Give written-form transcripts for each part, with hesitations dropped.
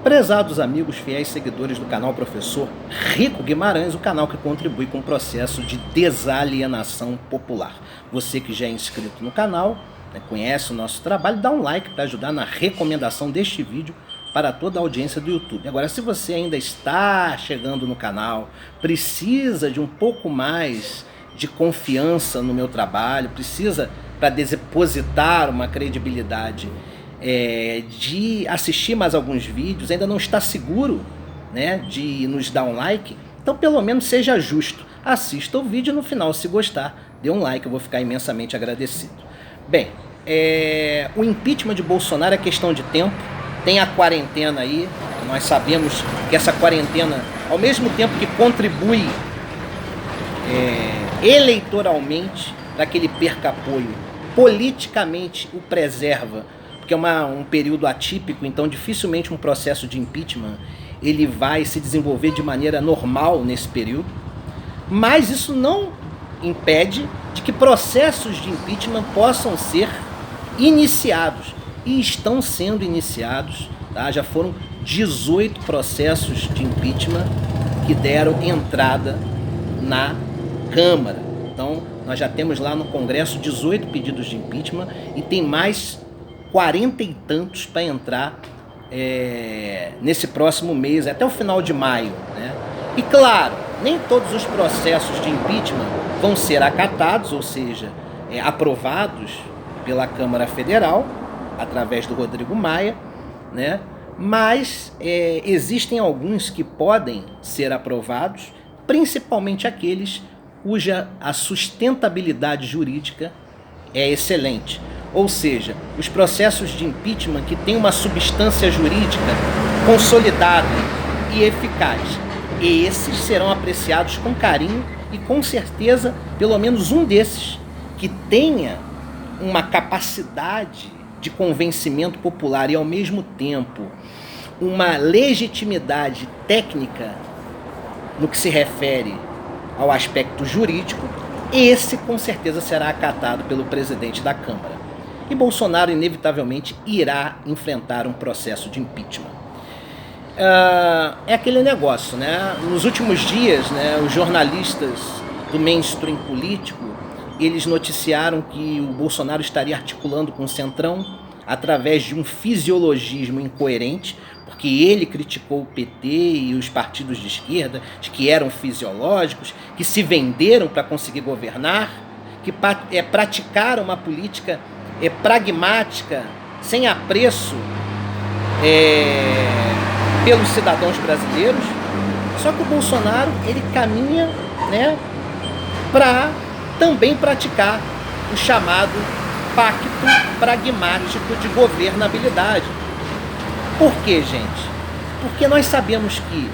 Prezados amigos, fiéis seguidores do canal Professor Rico Guimarães, o canal que contribui com o processo de desalienação popular. Você que já é inscrito no canal, conhece o nosso trabalho, dá um like para ajudar na recomendação deste vídeo para toda a audiência do YouTube. Agora, se você ainda está chegando no canal, precisa de um pouco mais de confiança no meu trabalho, precisa para depositar uma credibilidade de assistir mais alguns vídeos, ainda não está seguro, né, de nos dar um like, então pelo menos seja justo, assista o vídeo e no final, se gostar, dê um like, eu vou ficar imensamente agradecido. Bem, o impeachment de Bolsonaro é questão de tempo, tem a quarentena aí, nós sabemos que essa quarentena, ao mesmo tempo que contribui eleitoralmente para que ele perca apoio, politicamente o preserva, porque é um período atípico, então dificilmente um processo de impeachment ele vai se desenvolver de maneira normal nesse período, mas isso não impede de que processos de impeachment possam ser iniciados, e estão sendo iniciados, tá? Já foram 18 processos de impeachment que deram entrada na Câmara, então nós já temos lá no Congresso 18 pedidos de impeachment e tem mais 40 e tantos para entrar nesse próximo mês, até o final de maio, né? E claro, nem todos os processos de impeachment vão ser acatados, ou seja, aprovados pela Câmara Federal, através do Rodrigo Maia, né? Mas existem alguns que podem ser aprovados, principalmente aqueles cuja a sustentabilidade jurídica é excelente. Ou seja, os processos de impeachment que têm uma substância jurídica consolidada e eficaz, esses serão apreciados com carinho e com certeza, pelo menos um desses, que tenha uma capacidade de convencimento popular e ao mesmo tempo uma legitimidade técnica no que se refere ao aspecto jurídico, esse com certeza será acatado pelo presidente da Câmara. E Bolsonaro inevitavelmente irá enfrentar um processo de impeachment. É aquele negócio, né? Nos últimos dias, né, os jornalistas do mainstream político, eles noticiaram que o Bolsonaro estaria articulando com o Centrão através de um fisiologismo incoerente, porque ele criticou o PT e os partidos de esquerda, de que eram fisiológicos, que se venderam para conseguir governar, que praticaram uma política pragmática, sem apreço pelos cidadãos brasileiros. Só que o Bolsonaro ele caminha, né, para também praticar o chamado pacto pragmático de governabilidade. Por quê, gente? Porque nós sabemos que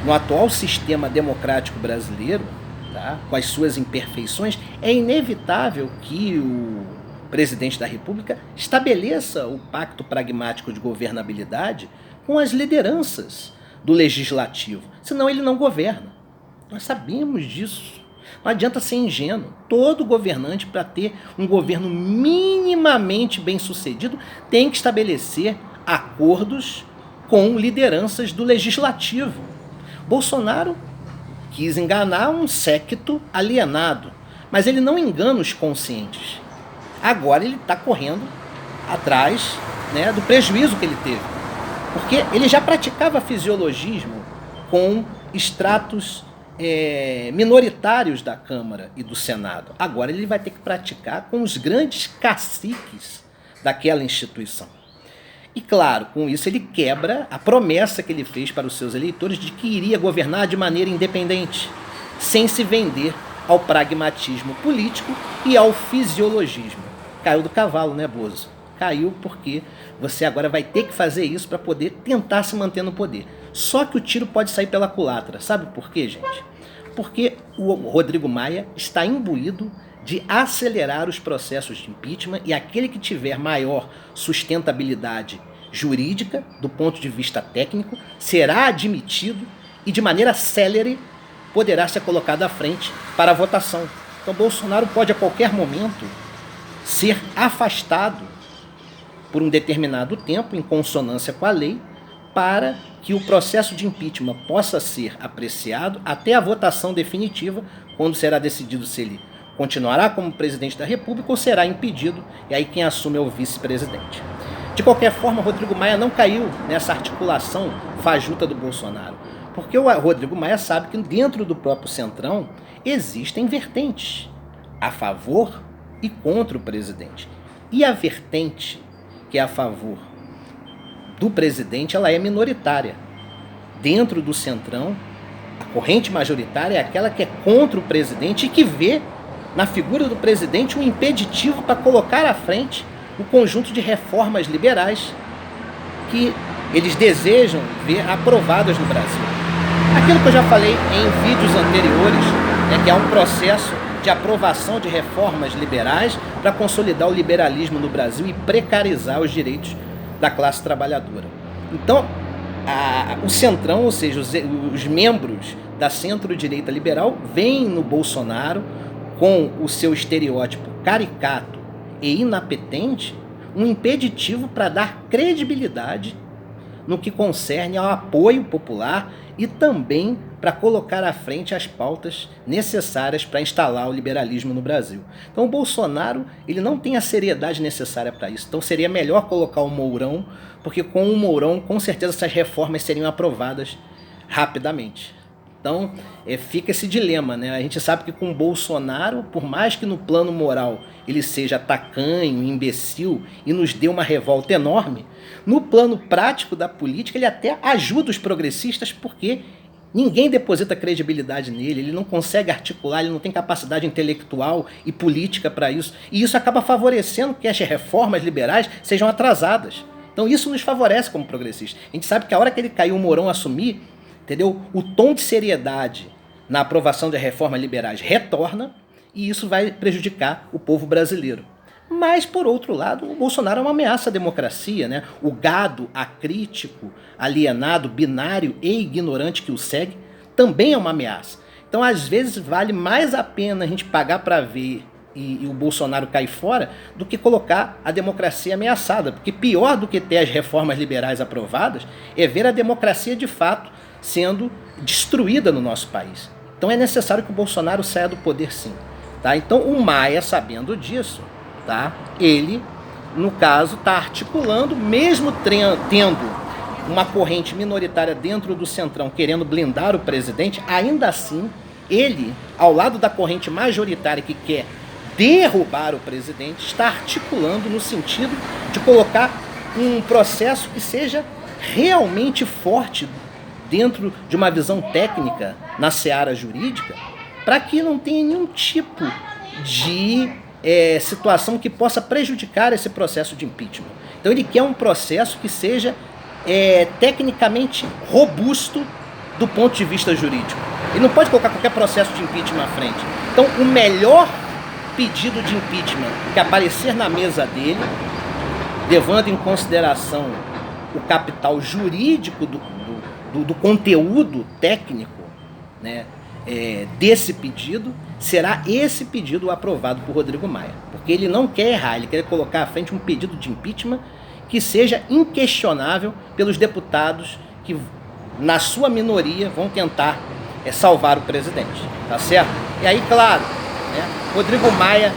no atual sistema democrático brasileiro, tá, com as suas imperfeições, é inevitável que o presidente da República estabeleça o pacto pragmático de governabilidade com as lideranças do legislativo, senão ele não governa. Nós sabemos disso. Não adianta ser ingênuo. Todo governante, para ter um governo minimamente bem sucedido, tem que estabelecer acordos com lideranças do legislativo. Bolsonaro quis enganar um séquito alienado, mas ele não engana os conscientes. Agora ele está correndo atrás, né, do prejuízo que ele teve, porque ele já praticava fisiologismo com estratos minoritários da Câmara e do Senado. Agora ele vai ter que praticar com os grandes caciques daquela instituição. E claro, com isso ele quebra a promessa que ele fez para os seus eleitores de que iria governar de maneira independente, sem se vender ao pragmatismo político e ao fisiologismo. Caiu do cavalo, né, Bozo? Caiu porque você agora vai ter que fazer isso para poder tentar se manter no poder. Só que o tiro pode sair pela culatra. Sabe por quê, gente? Porque o Rodrigo Maia está imbuído de acelerar os processos de impeachment e aquele que tiver maior sustentabilidade jurídica, do ponto de vista técnico, será admitido e de maneira célere poderá ser colocado à frente para a votação. Então Bolsonaro pode a qualquer momento ser afastado por um determinado tempo, em consonância com a lei, para que o processo de impeachment possa ser apreciado até a votação definitiva, quando será decidido se ele continuará como presidente da República ou será impedido, e aí quem assume é o vice-presidente. De qualquer forma, Rodrigo Maia não caiu nessa articulação fajuta do Bolsonaro, porque o Rodrigo Maia sabe que dentro do próprio Centrão existem vertentes a favor e contra o presidente. E a vertente que é a favor do presidente, ela é minoritária. Dentro do Centrão, a corrente majoritária é aquela que é contra o presidente e que vê na figura do presidente um impeditivo para colocar à frente o conjunto de reformas liberais que eles desejam ver aprovadas no Brasil. Aquilo que eu já falei em vídeos anteriores, que há um processo de aprovação de reformas liberais para consolidar o liberalismo no Brasil e precarizar os direitos da classe trabalhadora. Então, o Centrão, ou seja, os membros da centro-direita liberal, veem no Bolsonaro, com o seu estereótipo caricato e inapetente, um impeditivo para dar credibilidade no que concerne ao apoio popular e também para colocar à frente as pautas necessárias para instalar o liberalismo no Brasil. Então o Bolsonaro, ele não tem a seriedade necessária para isso. Então seria melhor colocar o Mourão, porque com o Mourão, com certeza essas reformas seriam aprovadas rapidamente. Então fica esse dilema, né? A gente sabe que com o Bolsonaro, por mais que no plano moral ele seja tacanho, imbecil e nos dê uma revolta enorme, no plano prático da política ele até ajuda os progressistas, porque ninguém deposita credibilidade nele, ele não consegue articular, ele não tem capacidade intelectual e política para isso, e isso acaba favorecendo que as reformas liberais sejam atrasadas. Então isso nos favorece como progressistas. A gente sabe que a hora que ele caiu, o Mourão assumir, entendeu? O tom de seriedade na aprovação de reformas liberais retorna e isso vai prejudicar o povo brasileiro. Mas, por outro lado, o Bolsonaro é uma ameaça à democracia, né? O gado acrítico, alienado, binário e ignorante que o segue também é uma ameaça. Então, às vezes, vale mais a pena a gente pagar para ver e o Bolsonaro cair fora do que colocar a democracia ameaçada. Porque pior do que ter as reformas liberais aprovadas é ver a democracia de fato sendo destruída no nosso país. Então é necessário que o Bolsonaro saia do poder, sim. Tá? Então o Maia, sabendo disso, tá? Ele, no caso, está articulando, mesmo tendo uma corrente minoritária dentro do Centrão querendo blindar o presidente, ainda assim, ele, ao lado da corrente majoritária que quer derrubar o presidente, está articulando no sentido de colocar um processo que seja realmente forte dentro de uma visão técnica na seara jurídica, para que não tenha nenhum tipo de situação que possa prejudicar esse processo de impeachment. Então ele quer um processo que seja tecnicamente robusto do ponto de vista jurídico. Ele não pode colocar qualquer processo de impeachment à frente. Então o melhor pedido de impeachment que aparecer na mesa dele, levando em consideração o capital jurídico do conteúdo técnico, né, desse pedido, será esse pedido aprovado por Rodrigo Maia. Porque ele não quer errar, ele quer colocar à frente um pedido de impeachment que seja inquestionável pelos deputados que, na sua minoria, vão tentar salvar o presidente. Tá certo? E aí, claro, né, Rodrigo Maia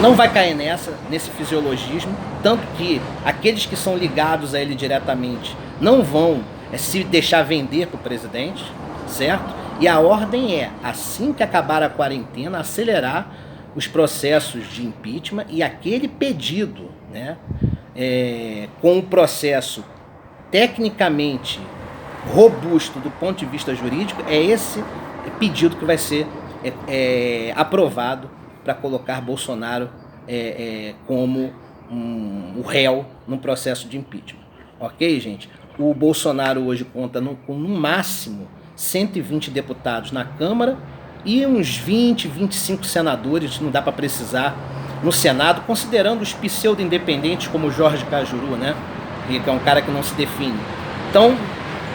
não vai cair nesse fisiologismo, tanto que aqueles que são ligados a ele diretamente não vão se deixar vender para o presidente, certo? E a ordem é, assim que acabar a quarentena, acelerar os processos de impeachment e aquele pedido, né, com um processo tecnicamente robusto do ponto de vista jurídico, é esse pedido que vai ser aprovado para colocar Bolsonaro como o réu no processo de impeachment. Ok, gente? O Bolsonaro hoje conta com no máximo 120 deputados na Câmara e uns 20, 25 senadores, não dá para precisar, no Senado, considerando os pseudo-independentes como Jorge Cajuru, né? Que é um cara que não se define. Então,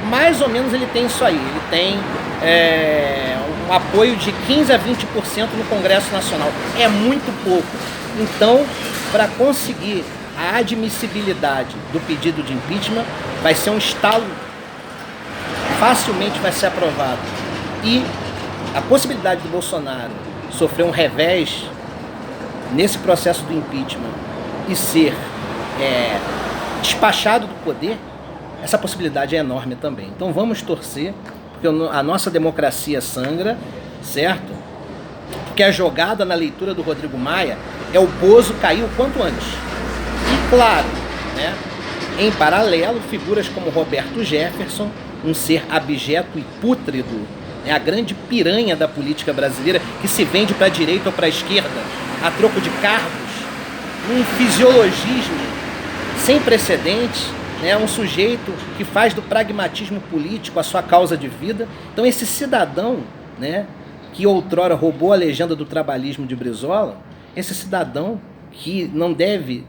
mais ou menos ele tem isso aí. Ele tem um apoio de 15 a 20% no Congresso Nacional. É muito pouco. Então, para conseguir a admissibilidade do pedido de impeachment vai ser um estalo, facilmente vai ser aprovado. E a possibilidade do Bolsonaro sofrer um revés nesse processo do impeachment e ser despachado do poder, essa possibilidade é enorme também. Então vamos torcer, porque a nossa democracia sangra, certo? Porque a jogada na leitura do Rodrigo Maia é o Bozo cair o quanto antes. E claro, né, em paralelo, figuras como Roberto Jefferson, um ser abjeto e pútrido, a grande piranha da política brasileira, que se vende para a direita ou para a esquerda, a troco de cargos, um fisiologismo sem precedentes, né, um sujeito que faz do pragmatismo político a sua causa de vida. Então esse cidadão, né, que outrora roubou a legenda do trabalhismo de Brizola, esse cidadão que não deve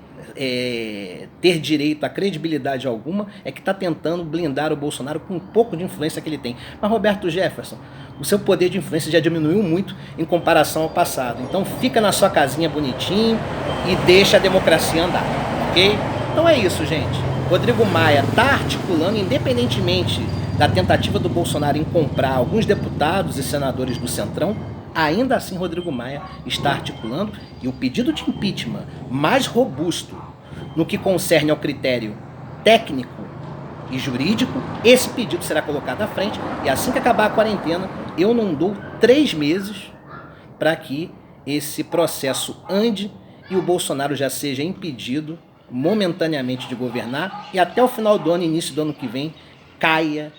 ter direito a credibilidade alguma, é que está tentando blindar o Bolsonaro com um pouco de influência que ele tem. Mas Roberto Jefferson, o seu poder de influência já diminuiu muito em comparação ao passado. Então fica na sua casinha bonitinho e deixa a democracia andar, ok? Então é isso, gente. Rodrigo Maia está articulando, independentemente da tentativa do Bolsonaro em comprar alguns deputados e senadores do Centrão, ainda assim Rodrigo Maia está articulando, e o pedido de impeachment mais robusto no que concerne ao critério técnico e jurídico, esse pedido será colocado à frente, e assim que acabar a quarentena, eu não dou 3 meses para que esse processo ande e o Bolsonaro já seja impedido momentaneamente de governar, e até o final do ano, início do ano que vem, caia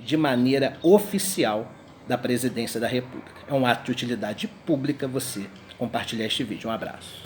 de maneira oficial da presidência da República. É um ato de utilidade pública você compartilhar este vídeo. Um abraço.